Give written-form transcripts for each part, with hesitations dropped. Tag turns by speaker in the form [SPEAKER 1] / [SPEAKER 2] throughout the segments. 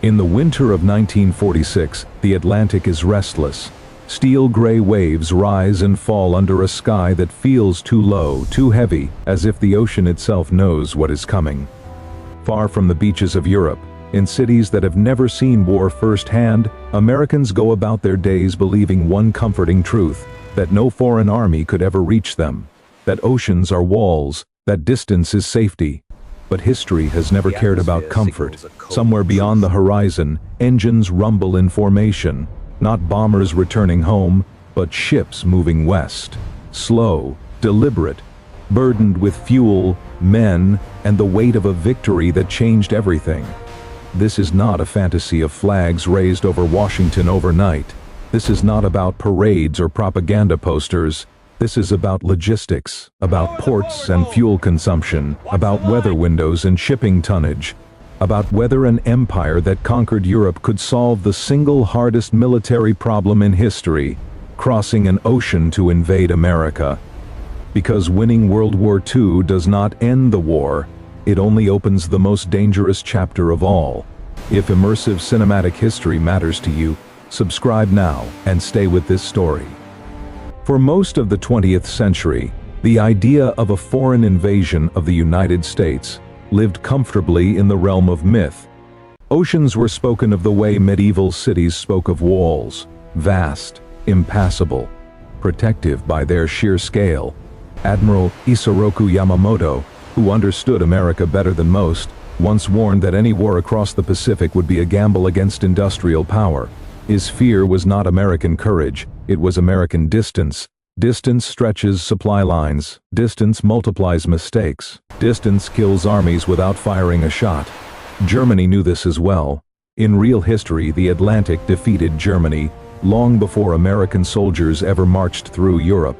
[SPEAKER 1] In the winter of 1946, the Atlantic is restless. Steel-gray waves rise and fall under a sky that feels too low, too heavy, as if the ocean itself knows what is coming. Far from the beaches of Europe, in cities that have never seen war firsthand, Americans go about their days believing one comforting truth, that no foreign army could ever reach them, that oceans are walls, that distance is safety. But history has never cared about comfort. Somewhere beyond the horizon, engines rumble in formation, not bombers returning home, but ships moving west. Slow, deliberate, burdened with fuel, men, and the weight of a victory that changed everything. This is not a fantasy of flags raised over Washington overnight. This is not about parades or propaganda posters. This is about logistics, about ports and fuel consumption, about weather windows and shipping tonnage, about whether an empire that conquered Europe could solve the single hardest military problem in history, crossing an ocean to invade America. Because winning World War II does not end the war, it only opens the most dangerous chapter of all. If immersive cinematic history matters to you, subscribe now and stay with this story. For most of the 20th century, the idea of a foreign invasion of the United States lived comfortably in the realm of myth. Oceans were spoken of the way medieval cities spoke of walls, vast, impassable, protective by their sheer scale. Admiral Isoroku Yamamoto, who understood America better than most, once warned that any war across the Pacific would be a gamble against industrial power. His fear was not American courage, it was American distance. Distance stretches supply lines, distance multiplies mistakes, distance kills armies without firing a shot. Germany knew this as well. In real history, the Atlantic defeated Germany, long before American soldiers ever marched through Europe.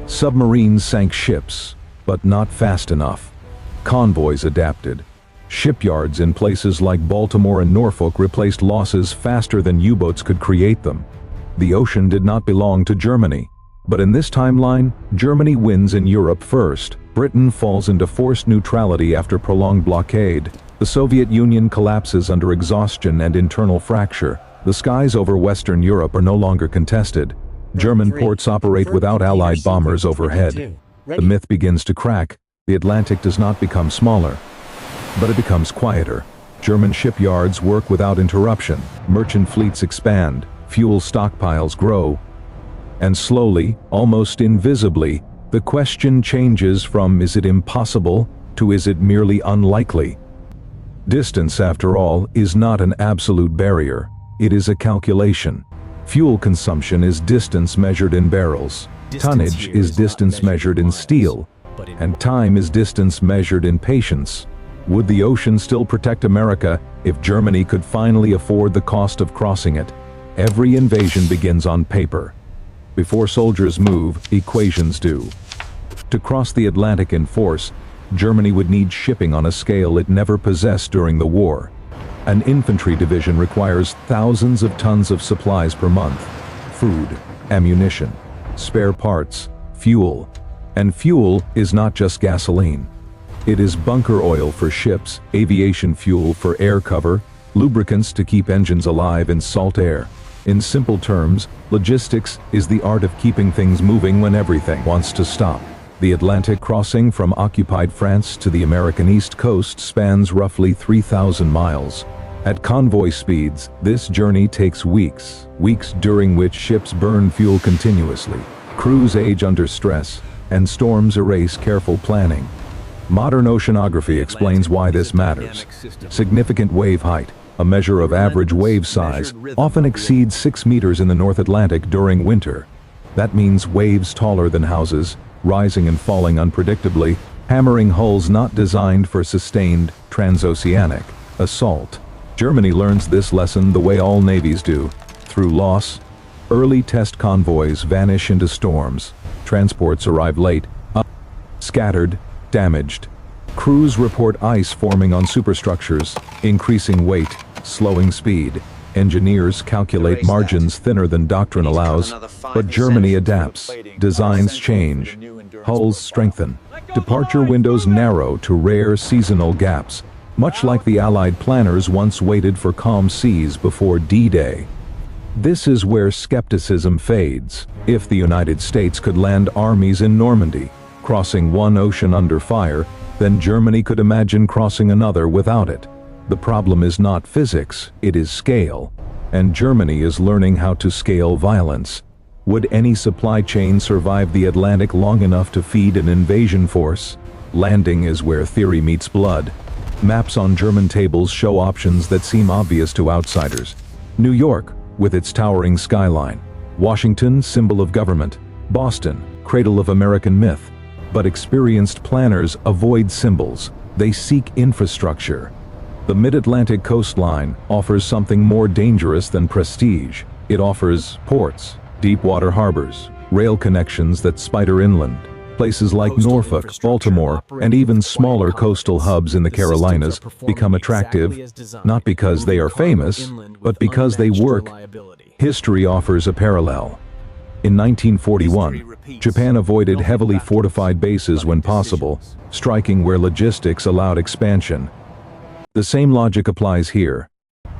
[SPEAKER 1] Submarines sank ships, but not fast enough. Convoys adapted. Shipyards in places like Baltimore and Norfolk replaced losses faster than U-boats could create them. The ocean did not belong to Germany. But in this timeline, Germany wins in Europe first. Britain falls into forced neutrality after prolonged blockade. The Soviet Union collapses under exhaustion and internal fracture. The skies over Western Europe are no longer contested. German ports operate without Allied bombers overhead. The myth begins to crack. The Atlantic does not become smaller, but it becomes quieter. German shipyards work without interruption. Merchant fleets expand. Fuel stockpiles grow. And slowly, almost invisibly, the question changes from is it impossible to is it merely unlikely? Distance, after all, is not an absolute barrier. It is a calculation. Fuel consumption is distance measured in barrels. Tonnage is distance measured in steel. And time is distance measured in patience. Would the ocean still protect America if Germany could finally afford the cost of crossing it? Every invasion begins on paper. Before soldiers move, equations do. To cross the Atlantic in force, Germany would need shipping on a scale it never possessed during the war. An infantry division requires thousands of tons of supplies per month. Food, ammunition, spare parts, fuel. And fuel is not just gasoline. It is bunker oil for ships, aviation fuel for air cover, lubricants to keep engines alive in salt air. In simple terms, logistics is the art of keeping things moving when everything wants to stop. The Atlantic crossing from occupied France to the American East Coast spans roughly 3,000 miles. At convoy speeds, this journey takes weeks during which ships burn fuel continuously, crews age under stress, and storms erase careful planning. Modern oceanography explains why this matters. Significant wave height, a measure of average wave size, often exceeds 6 meters in the North Atlantic during winter. That means waves taller than houses, rising and falling unpredictably, hammering hulls not designed for sustained transoceanic assault. Germany learns this lesson the way all navies do, through loss. Early test convoys vanish into storms. Transports arrive late, scattered, damaged. Crews report ice forming on superstructures, increasing weight, slowing speed. Engineers calculate margins thinner than doctrine allows, but Germany adapts. Designs change. Hulls strengthen. Departure windows narrow to rare seasonal gaps. much like the Allied planners once waited for calm seas before D-Day. This is where skepticism fades. If the United States could land armies in Normandy, crossing one ocean under fire, then Germany could imagine crossing another without it. The problem is not physics, it is scale. And Germany is learning how to scale violence. Would any supply chain survive the Atlantic long enough to feed an invasion force? Landing is where theory meets blood. Maps on German tables show options that seem obvious to outsiders. New York, with its towering skyline. Washington, symbol of government. Boston, cradle of American myth. But experienced planners avoid symbols. They seek infrastructure. The mid-Atlantic coastline offers something more dangerous than prestige. It offers ports, deep-water harbors, rail connections that spider inland. Places like Norfolk, Baltimore, and even smaller coastal hubs in the Carolinas become attractive, not because they are famous, but because they work. History offers a parallel. In 1941, Japan avoided heavily fortified bases when possible, striking where logistics allowed expansion. The same logic applies here.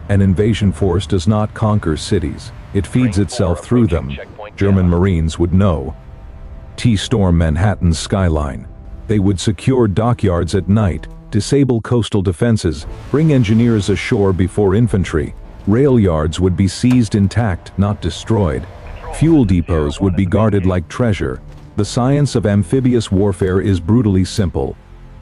[SPEAKER 1] An invasion force does not conquer cities, it feeds itself through them. German Marines would know. T-storm Manhattan's skyline. They would secure dockyards at night, disable coastal defenses, bring engineers ashore before infantry. Rail yards would be seized intact, not destroyed. Fuel depots would be guarded like treasure. The science of amphibious warfare is brutally simple.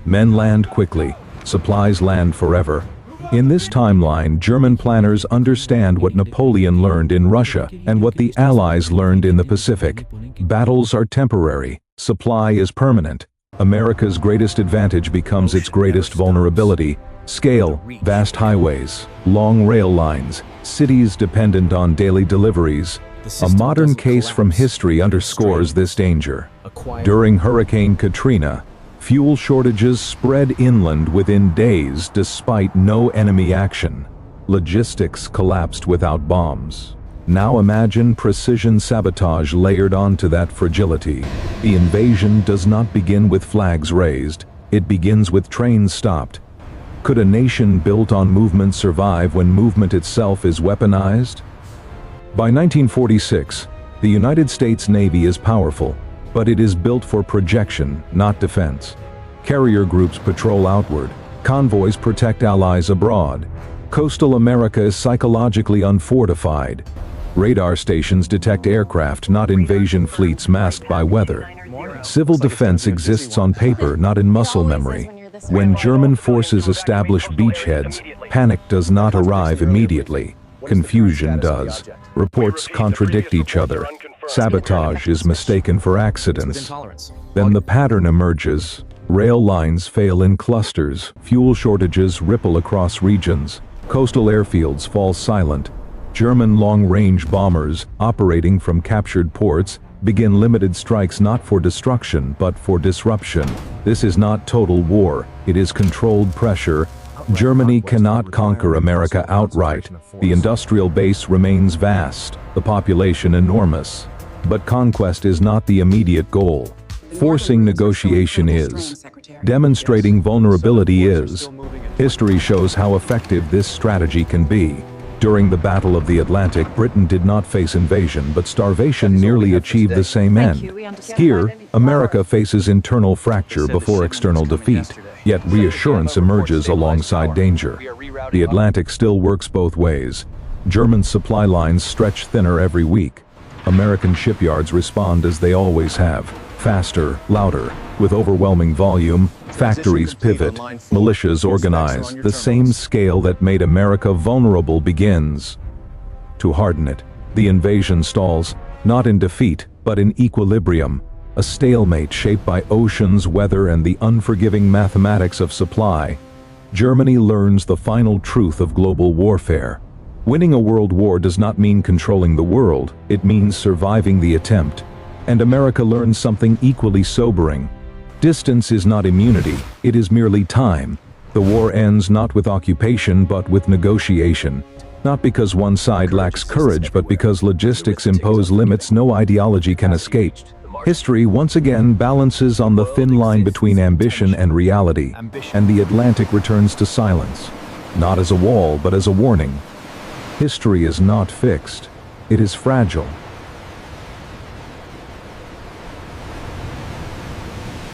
[SPEAKER 1] Men land quickly, supplies land forever. In this timeline, German planners understand what Napoleon learned in Russia and what the Allies learned in the Pacific. Battles are temporary, supply is permanent. America's greatest advantage becomes its greatest vulnerability. Scale, vast highways, long rail lines, cities dependent on daily deliveries. A modern case from history underscores this danger. During Hurricane Katrina, fuel shortages spread inland within days despite no enemy action. Logistics collapsed without bombs. Now imagine precision sabotage layered onto that fragility. The invasion does not begin with flags raised, it begins with trains stopped. Could a nation built on movement survive when movement itself is weaponized? By 1946, the United States Navy is powerful, but it is built for projection, not defense. Carrier groups patrol outward, convoys protect allies abroad. Coastal America is psychologically unfortified. Radar stations detect aircraft, not invasion fleets masked by weather. Civil defense exists on paper, not in muscle memory. When German forces establish beachheads, panic does not arrive immediately. Confusion does. Reports contradict each other. Sabotage is mistaken for accidents. Then the pattern emerges. Rail lines fail in clusters, fuel shortages ripple across regions, coastal airfields fall silent. German long-range bombers, operating from captured ports, begin limited strikes not for destruction but for disruption. This is not total war, it is controlled pressure. Germany cannot conquer America outright. The industrial base remains vast, the population enormous. But conquest is not the immediate goal. Forcing negotiation is. Demonstrating vulnerability is. History shows how effective this strategy can be. During the Battle of the Atlantic, Britain did not face invasion, but starvation nearly achieved the same end. Here, America faces internal fracture before external defeat, yet reassurance emerges alongside danger. The Atlantic still works both ways. German supply lines stretch thinner every week. American shipyards respond as they always have, faster, louder, with overwhelming volume. Factories pivot, militias organize. The same scale that made America vulnerable begins to harden it. The invasion stalls, not in defeat, but in equilibrium, a stalemate shaped by oceans, weather, and the unforgiving mathematics of supply. Germany learns the final truth of global warfare. Winning a world war does not mean controlling the world, it means surviving the attempt. And America learns something equally sobering. Distance is not immunity, it is merely time. The war ends not with occupation but with negotiation. Not because one side lacks courage but because logistics impose limits no ideology can escape. History once again balances on the thin line between ambition and reality, and the Atlantic returns to silence, not as a wall but as a warning. History is not fixed. It is fragile,